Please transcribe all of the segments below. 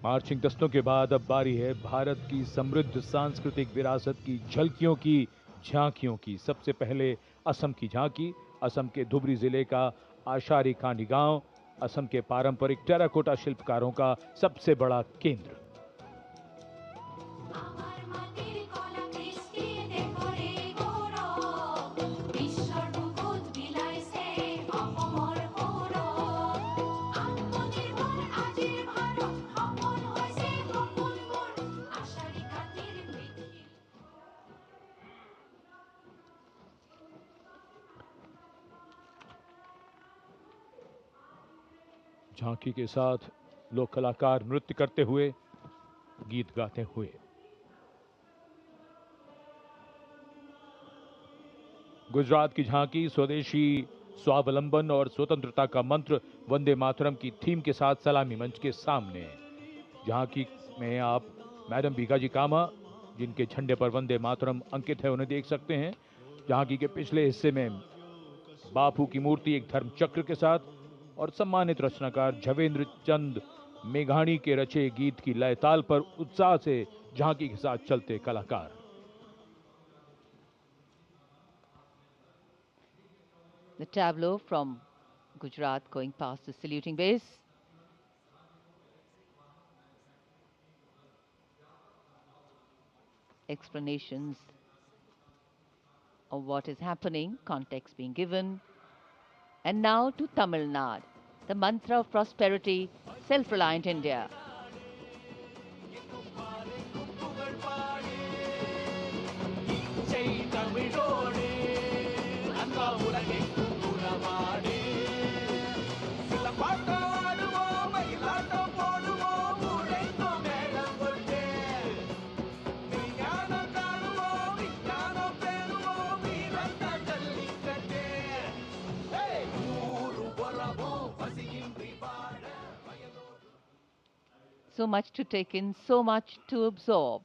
Marching दस्तों के बाद अब बारी है भारत की समृद्ध सांस्कृतिक विरासत की झलकियों की, झांकियों की। सबसे पहले असम की झांकी, असम के धुबरी जिले का आशारी खानी गांव, असम के पारंपरिक टेराकोटा शिल्पकारों का सबसे बड़ा केंद्र। झांकी के साथ लोक कलाकार नृत्य करते हुए, गीत गाते हुए। गुजरात की झांकी स्वदेशी, स्वावलंबन और स्वतंत्रता का मंत्र वंदे मातरम की थीम के साथ सलामी मंच के सामने। झांकी में आप मैडम भीकाजी कामा, जिनके झंडे पर वंदे मातरम अंकित है, उन्हें देख सकते हैं। झांकी के पिछले हिस्से में बापू की मूर्ति एक धर्म चक्र के साथ और सम्मानित रचनाकार झवेंद्र चंद मेघाणी के रचे गीत की लय ताल पर उत्साह से झांकी के साथ चलते कलाकार। The tableau from Gujarat going past the saluting base. Explanations of what is happening, context being given. And now to Tamil Nadu, the mantra of prosperity, self-reliant India. So much to take in, so much to absorb.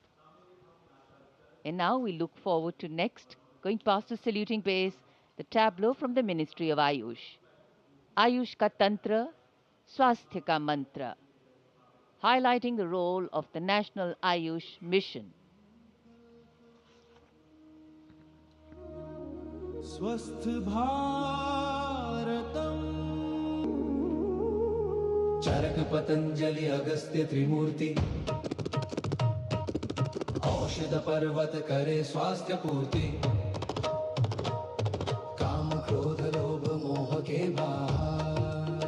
And now we look forward to next, going past the saluting base, the tableau from the Ministry of Ayush. Ayush ka Tantra, Swasthya ka Mantra, highlighting the role of the National Ayush Mission. स्वस्थ भारतम चरक पतंजलि अगस्त्य त्रिमूर्ति औषध पर्वत करे स्वास्थ्य पूर्ति काम क्रोध लोभ मोह के भार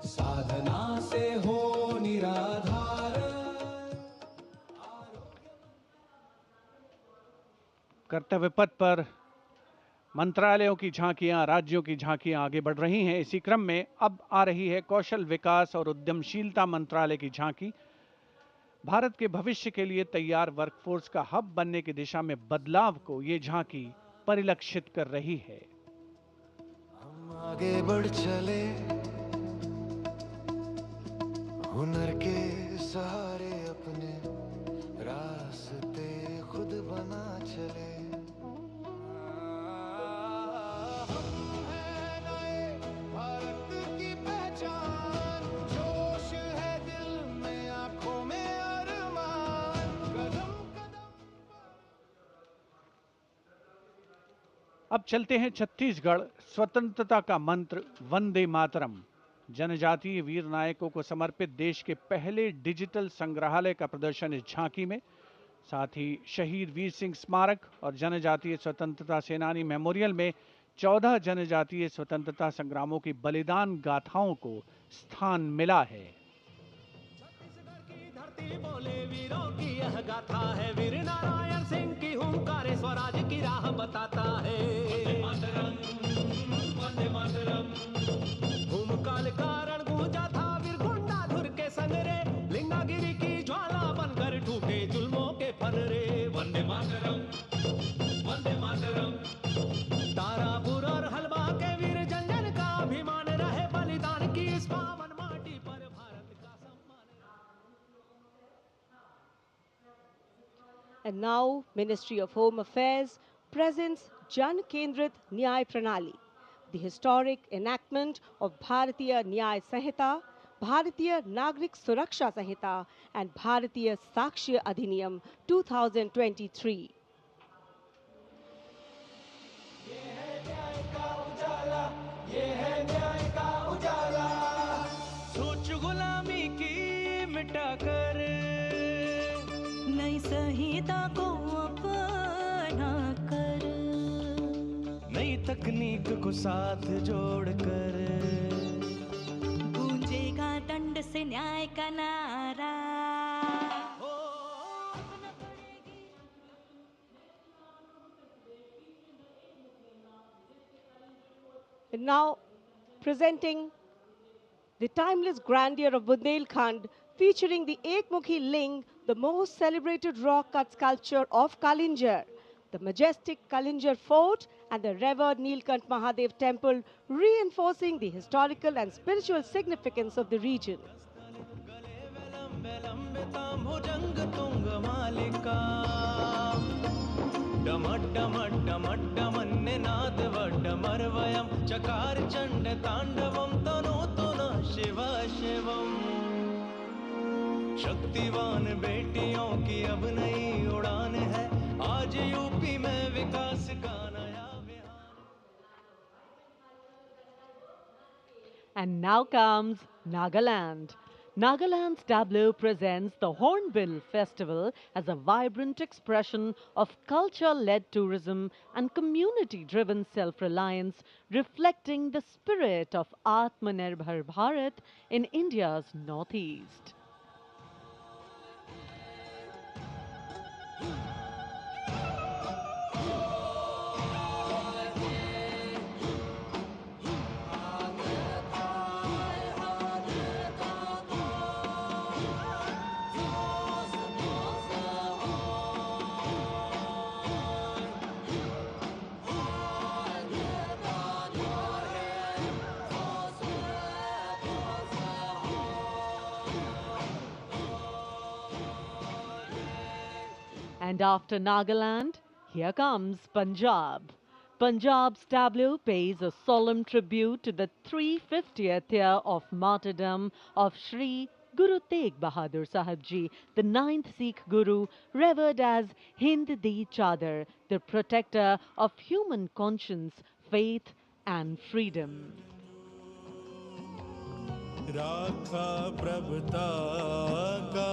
साधना से हो निराधार। कर्तव्य पथ पर मंत्रालयों की झांकियां, राज्यों की झांकियां आगे बढ़ रही हैं। इसी क्रम में अब आ रही है कौशल विकास और उद्यमशीलता मंत्रालय की झांकी। भारत के भविष्य के लिए तैयार वर्कफोर्स का हब बनने की दिशा में बदलाव को ये झांकी परिलक्षित कर रही है। हम आगे बढ़ चले हुनर के सहारे अपने रास्ते खुद बना चले। अब चलते हैं छत्तीसगढ़। स्वतंत्रता का मंत्र वंदे मातरम, जनजातीय वीर नायकों को समर्पित देश के पहले डिजिटल संग्रहालय का प्रदर्शन इस झांकी में। साथ ही शहीद वीर सिंह स्मारक और जनजातीय स्वतंत्रता सेनानी मेमोरियल में 14 जनजातीय स्वतंत्रता संग्रामों की बलिदान गाथाओं को स्थान मिला है। छत्तीसगढ़ की धरती बोले वीरों की यह गाथा है, वीर नारायण सिंह की हुंकार स्वराज की राह बताता है। वंदे मातरम भूमकाल कारण गूंजा था वीर गुंडाधुर के संग रे, लिंगागिरी की ज्वाला बनकर टूटे जुल्मों के फनरे। वंदे मातरम तारापुर और हलवा के वीर जंजन का अभिमान रहे, बलिदान की इस पावन माटी पर भारत का सम्मान। And now, Ministry of Home Affairs presents Jan Kendrit Nyay Pranali, the historic enactment of Bharatiya Nyay Sanhita, Bharatiya Nagrik Suraksha Sanhita and Bharatiya Sakshya Adhiniyam 2023. सोच गुलामी की मिटाकर नई संहिता को अपना कर, नई तकनीक को साथ जोड़कर गूंजेगा दंड से न्याय का नारा। And now presenting the timeless grandeur of Bundelkhand, featuring the Ekmukhi Ling, the most celebrated rock-cut sculpture of Kalinjar, the majestic Kalinjar Fort and the revered Nilkant Mahadev Temple, reinforcing the historical and spiritual significance of the region. चकार चंड तांडवम तनोतुना शिव शिवम। शक्तिवान बेटियों की अब नई उड़ान है, आज UP में विकास का नया विहार। And now comes Nagaland. Nagaland's tableau presents the Hornbill Festival as a vibrant expression of culture-led tourism and community-driven self-reliance, reflecting the spirit of Atmanirbhar Bharat in India's northeast. And after Nagaland, here comes Punjab. Punjab's tableau pays a solemn tribute to the 350th year of martyrdom of Sri Guru Tegh Bahadur Sahib Ji, the 9th Sikh Guru, revered as Hind Di Chadar, the protector of human conscience, faith and freedom. राखा प्रभुता का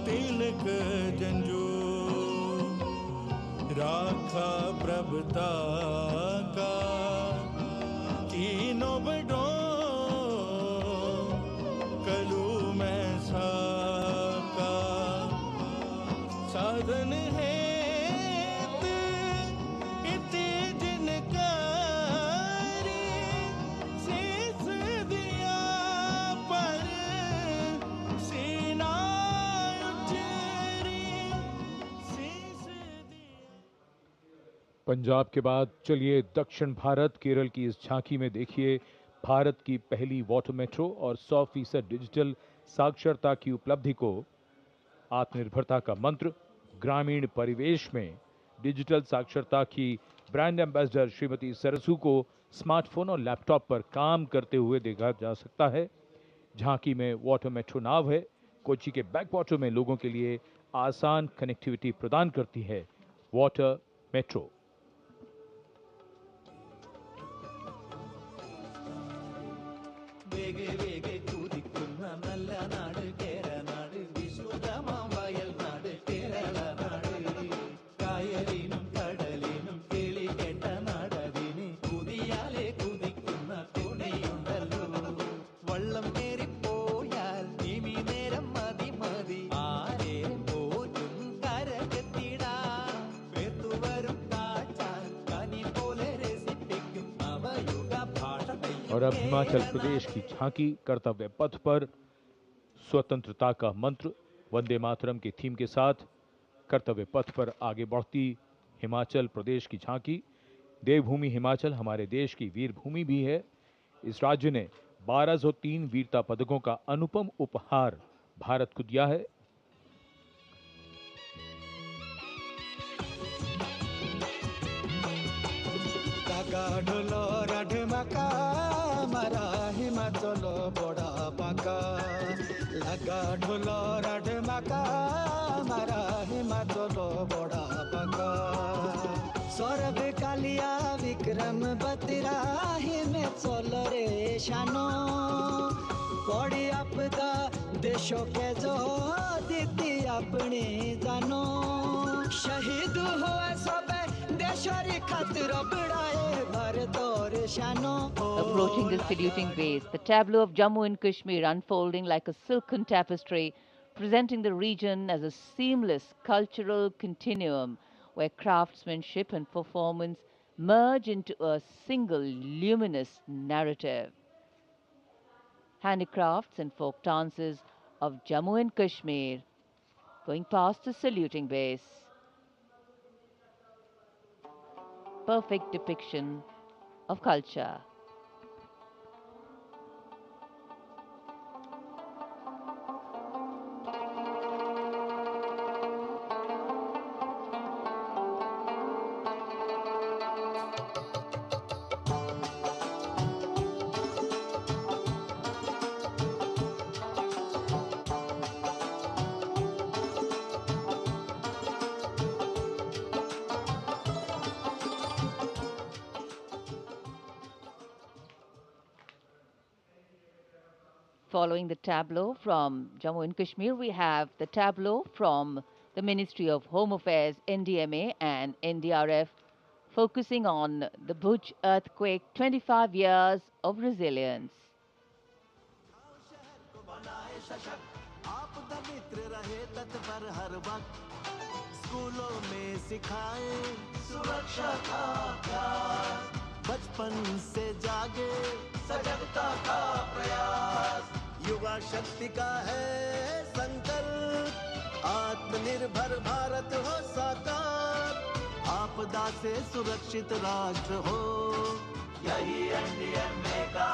तिलक जंजू, राखा प्रभुता का तीनों बड़ों कलू में साका साधन है इति जिनका शीस दिया पर सीना उचरी शीस दिया। पंजाब के बाद चलिए दक्षिण भारत केरल की इस झांकी में देखिए भारत की पहली वाटर मेट्रो और 100% डिजिटल साक्षरता की उपलब्धि को। आत्मनिर्भरता का मंत्र, ग्रामीण परिवेश में डिजिटल साक्षरता की ब्रांड एम्बेसडर श्रीमती सरसू को स्मार्टफोन और लैपटॉप पर काम करते हुए देखा जा सकता है। झांकी में वाटर मेट्रो नाव है, कोच्चि के बैक वाटर में लोगों के लिए आसान कनेक्टिविटी प्रदान करती है वाटर मेट्रो। वेगे वेगे कूदिक्कुन्न नल्ल नाडु केरनाडु विश्रुतमां वयल नाडु केरल नाडु कायलिनुम कडलिनुम किळि केट्ट नाडदिनु कुदियाले कुदिक्कुन्न तुणियुंडल्लो वल्लम मेरि पोयाल निमि नेरम मदि मदि आरे पोറ്റുम करकत्तिडा वेतु वरुम काचाल कनि पोले रेसिपिक्कुम नवयुग भाषा। और अब हिमाचल प्रदेश की झांकी कर्तव्य पथ पर स्वतंत्रता का मंत्र वंदे मातरम के थीम के साथ कर्तव्य पथ पर आगे बढ़ती हिमाचल प्रदेश की झांकी। देवभूमि हिमाचल हमारे देश की वीर भूमि भी है। इस राज्य ने 1203 वीरता पदकों का अनुपम उपहार भारत को दिया है। ढोलो राढ मका मारा हिमाचल बड़ा बाका लगा ढोलो राड माका मारा हिमा चलो बड़ा बाका सौरभ कालिया विक्रम बतरा हिमे चलो रे शानो बड़ी आपदा देशों के जो दीदी अपने जानो शहीद हुए सब देशों खातिर बढ़ाए भारत और शानो Approaching the saluting base, the tableau of Jammu and Kashmir unfolding like a silken tapestry, presenting the region as a seamless cultural continuum where craftsmanship and performance merge into a single luminous narrative. Handicrafts and folk dances of Jammu and Kashmir going past the saluting base. Perfect depiction of culture. Following the tableau from Jammu and Kashmir, we have the tableau from the Ministry of Home Affairs, NDMA and NDRF, focusing on the Bhuj earthquake, 25 years of resilience. स्कूलों में सिखाए सुरक्षा का अभ्यास बचपन से जागे सजगता का प्रयास युवा शक्ति का है संकल्प आत्मनिर्भर भारत हो साकार आपदा से सुरक्षित राष्ट्र हो यही एनडीएमए का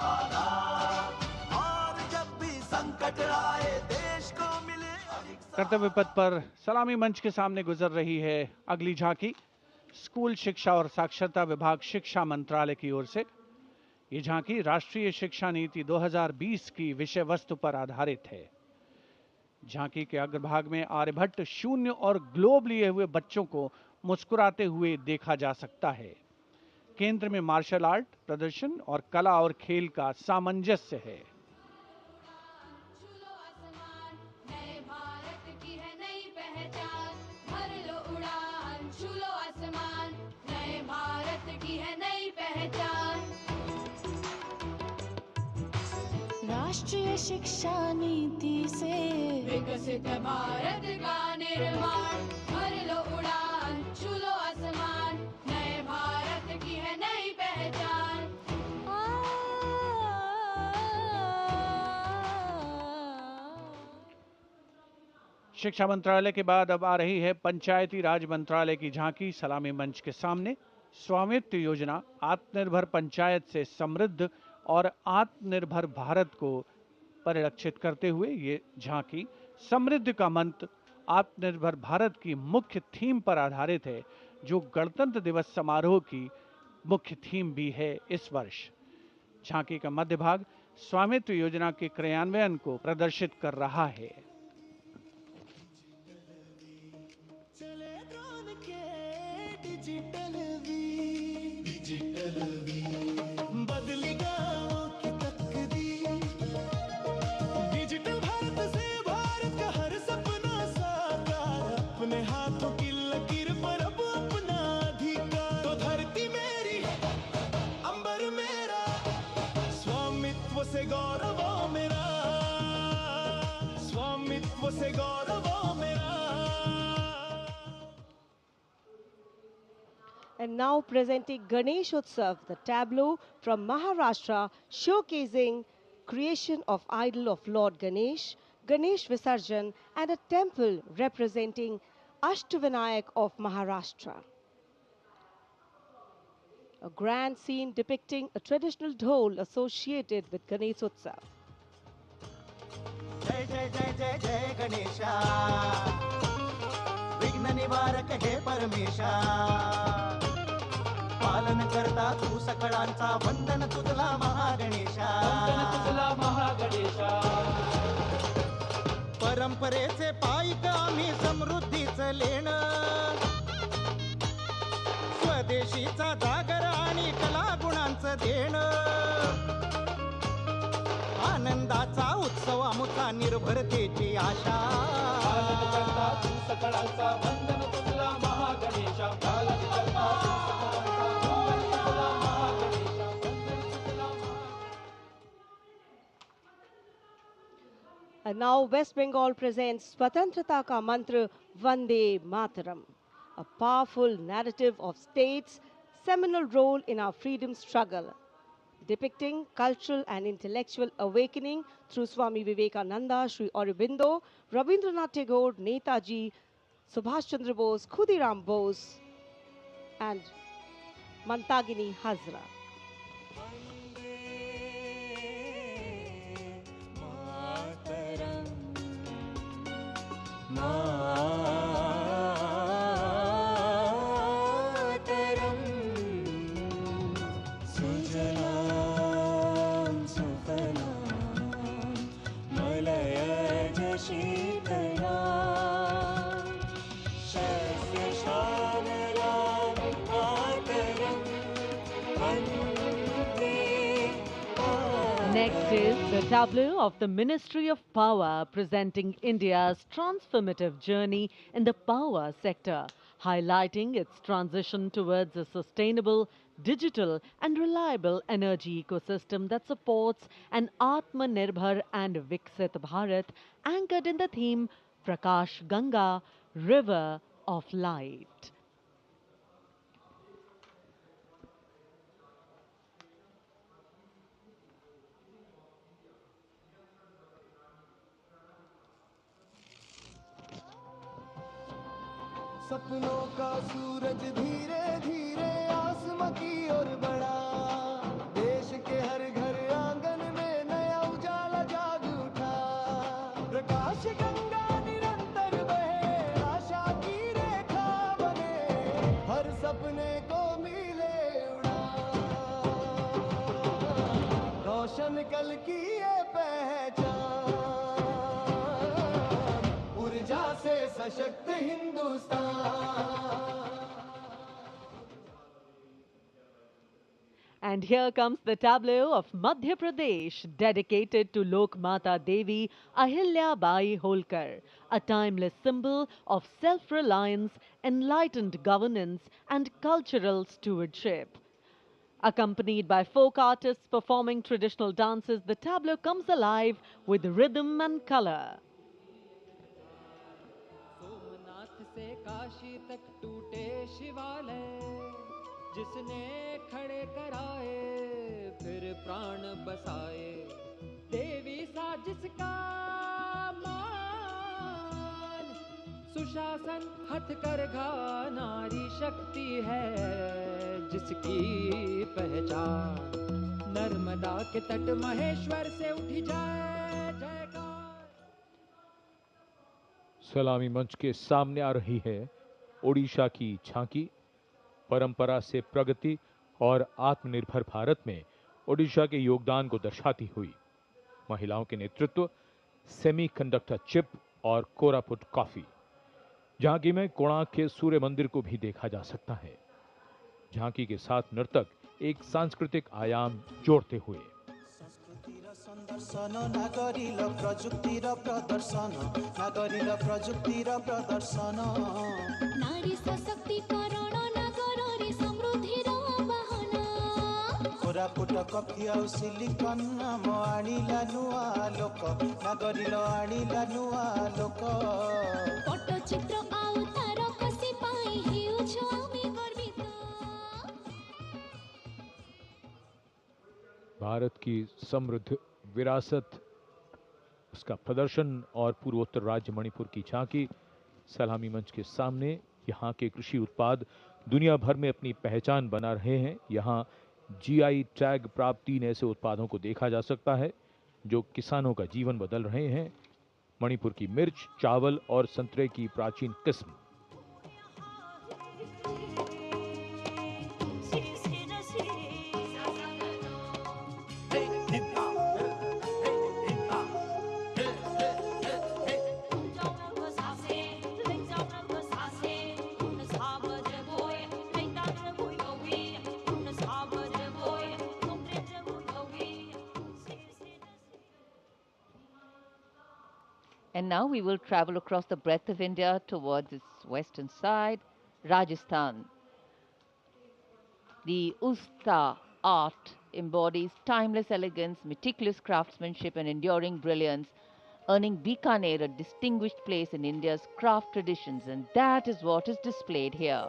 आधार और जब भी संकट आए देश को मिले कर्तव्य पथ पर सलामी मंच के सामने गुजर रही है अगली झांकी। स्कूल शिक्षा और साक्षरता विभाग शिक्षा मंत्रालय की ओर से ये झांकी राष्ट्रीय शिक्षा नीति 2020 की विषय वस्तु पर आधारित है। झांकी के अग्रभाग में आर्यभट्ट शून्य और ग्लोब लिए हुए बच्चों को मुस्कुराते हुए देखा जा सकता है। केंद्र में मार्शल आर्ट प्रदर्शन और कला और खेल का सामंजस्य है। राष्ट्रीय शिक्षा नीति से विकसित भारत का निर्माण भर लो उड़ान छू लो आसमान नए भारत की है नई पहचान शिक्षा मंत्रालय के बाद अब आ रही है पंचायती राज मंत्रालय की झांकी सलामी मंच के सामने। स्वामित्व योजना आत्मनिर्भर पंचायत से समृद्ध और आत्मनिर्भर भारत को परिलक्षित करते हुए ये झांकी समृद्धि का मंत्र आत्मनिर्भर भारत की मुख्य थीम पर आधारित है, जो गणतंत्र दिवस समारोह की मुख्य थीम भी है इस वर्ष। झांकी का मध्य भाग स्वामित्व योजना के क्रियान्वयन को प्रदर्शित कर रहा है। बदली गाँव की तकदीर डिजिटल भारत से भारत का हर सपना साकार अपने हाथों की लकीर पर अब अपना अधिकार तो धरती मेरी अंबर मेरा स्वामित्व से गौरव मेरा स्वामित्व से गौरव मेरा। And now presenting Ganesh Utsav, the tableau from Maharashtra showcasing creation of idol of Lord Ganesh, Ganesh Visarjan and a temple representing Ashtavinayak of Maharashtra. A grand scene depicting a traditional dhol associated with Ganesh Utsav. जय जय जय जय जय गणेशा विघ्न निवारक हे परमेशा पालन करता तू सकळांचा वंदन तुझला महागणेशा परंपरेचे पायिक आम्ही समृद्धीचं लेणं स्वदेशीचा जागर आणि कलागुणांचं देणं आनंदाचा उत्सव आमुचा निर्भरतेची आशा And now West Bengal presents Swatantrata Ka Mantra Vande Mataram, a powerful narrative of state's seminal role in our freedom struggle, depicting cultural and intellectual awakening through Swami Vivekananda, Sri Aurobindo, Rabindranath Tagore, Netaji, Subhash Chandra Bose, Khudiram Bose, and Mantagini Hazra. Next is the tableau of the Ministry of Power presenting India's transformative journey in the power sector, highlighting its transition towards a sustainable, digital and reliable energy ecosystem that supports an Atmanirbhar and Viksit Bharat anchored in the theme Prakash Ganga, River of Light. सपनों का सूरज धीरे धीरे आसमां की ओर बढ़ा देश के हर घर आंगन में नया उजाला जाग उठा प्रकाश गंगा निरंतर बहे आशा की रेखा बने हर सपने को मिले उड़ा रोशन कल की ये पहचान ऊर्जा से सशक्त Hindustan. And here comes the tableau of Madhya Pradesh, dedicated to Lok Mata Devi Ahilya Bai Holkar, a timeless symbol of self-reliance, enlightened governance and cultural stewardship. Accompanied by folk artists performing traditional dances, the tableau comes alive with rhythm and color. Somnath से काशी तक टूटे शिवालय जिसने खड़े कराए फिर प्राण बसाए देवी सा जिसका मान सुशासन हथकरघा नारी शक्ति है जिसकी पहचान नर्मदा के तट महेश्वर से उठी जाए जयकार. सलामी मंच के सामने आ रही है ओडिशा की झांकी. परंपरा से प्रगति और आत्मनिर्भर भारत में ओडिशा के योगदान को दर्शाती हुई महिलाओं के नेतृत्व, सेमीकंडक्टर चिप और कोरापुट कॉफी. झांकी में कोणार्क के सूर्य मंदिर को भी देखा जा सकता है. झांकी के साथ नर्तक एक सांस्कृतिक आयाम जोड़ते हुए संदर्शन नागरिल प्रजुक्तिर प्रदर्शन नागरिल प्रजुक्तिर प्रदर्शन नारी सशक्तिकरण नागररी समृद्धिर वाहन कोरापुट कफी आउ सिलिकन नाम आनिला नुआ लोक नागरिल आनिला नुआ लोक पट्टचित्र आउ तार कसी पाई हेउछु आमे गर्वित. भारत की समृद्ध विरासत, उसका प्रदर्शन और पूर्वोत्तर राज्य मणिपुर की झांकी. सलामी मंच के सामने यहाँ के कृषि उत्पाद दुनिया भर में अपनी पहचान बना रहे हैं. यहाँ जीआई टैग प्राप्त 3 ऐसे उत्पादों को देखा जा सकता है जो किसानों का जीवन बदल रहे हैं. मणिपुर की मिर्च, चावल और संतरे की प्राचीन किस्म. And now we will travel across the breadth of India towards its western side, Rajasthan. The Usta art embodies timeless elegance, meticulous craftsmanship, and enduring brilliance, earning Bikaner a distinguished place in India's craft traditions, and that is what is displayed here.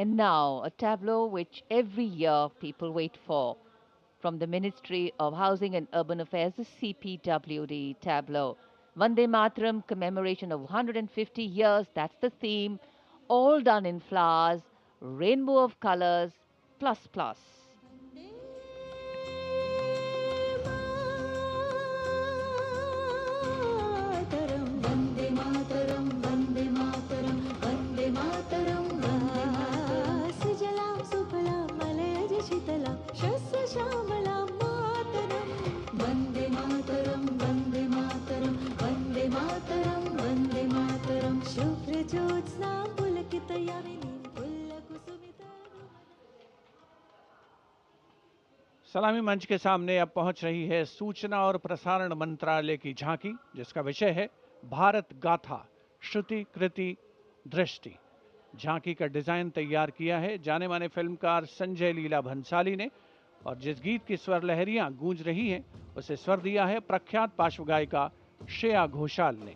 And now, a tableau which every year people wait for. From the Ministry of Housing and Urban Affairs, the CPWD tableau. Vande Mataram commemoration of 150 years, that's the theme. All done in flowers, rainbow of colors, plus plus. सलामी मंच के सामने अब पहुंच रही है सूचना और प्रसारण मंत्रालय की झांकी, जिसका विषय है भारत गाथा श्रुति कृति दृष्टि। झांकी का डिजाइन तैयार किया है जाने माने फिल्मकार संजय लीला भंसाली ने, और जिस गीत की स्वर लहरियां गूंज रही हैं उसे स्वर दिया है प्रख्यात पार्श्व गायिका श्रेया घोषाल ने।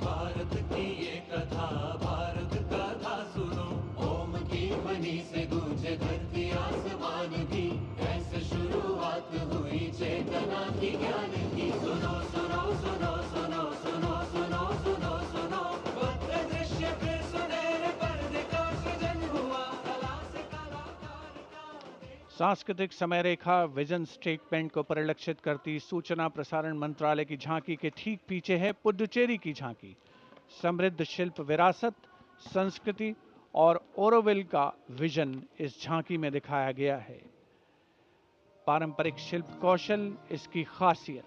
भारत की ये कथा, भारत कथा सुनो, ओम की ध्वनि से गूंजे धरती आसमान की, ऐसे शुरुआत हुई चेतना की ज्ञान की। सुनो सुनो सुनो सुनो सुनो सुनो सुनो सुनो, भव्य दृश्य पे सुनहरे पर्दे का सृजन हुआ, कला से कलाकार का। सांस्कृतिक समय रेखा विजन स्टेटमेंट को परिलक्षित करती सूचना प्रसारण मंत्रालय की झांकी के ठीक पीछे है पुडुचेरी की झांकी। समृद्ध शिल्प विरासत, संस्कृति और ओरोविल का विजन इस झांकी में दिखाया गया है। पारंपरिक शिल्प कौशल इसकी खासियत।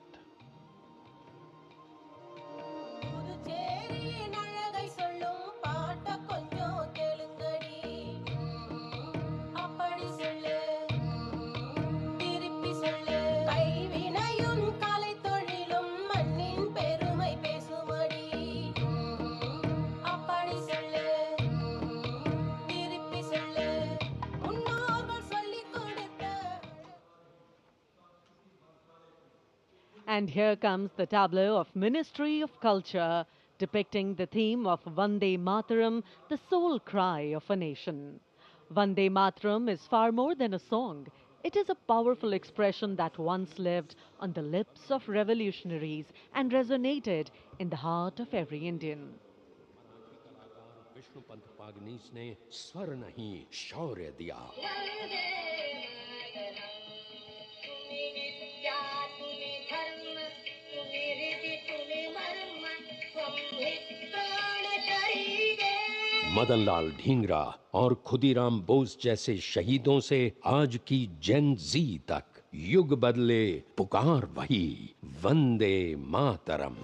And here comes the tableau of Ministry of Culture, depicting the theme of Vande Mataram, the soul cry of a nation. Vande Mataram is far more than a song. It is a powerful expression that once lived on the lips of revolutionaries and resonated in the heart of every Indian. Vishnupant Pagnis ने स्वर नहीं शौर्य दिया। मदनलाल ढींगरा और खुदीराम बोस जैसे शहीदों से आज की जेन जी तक युग बदले, पुकार वही, वंदे मातरम।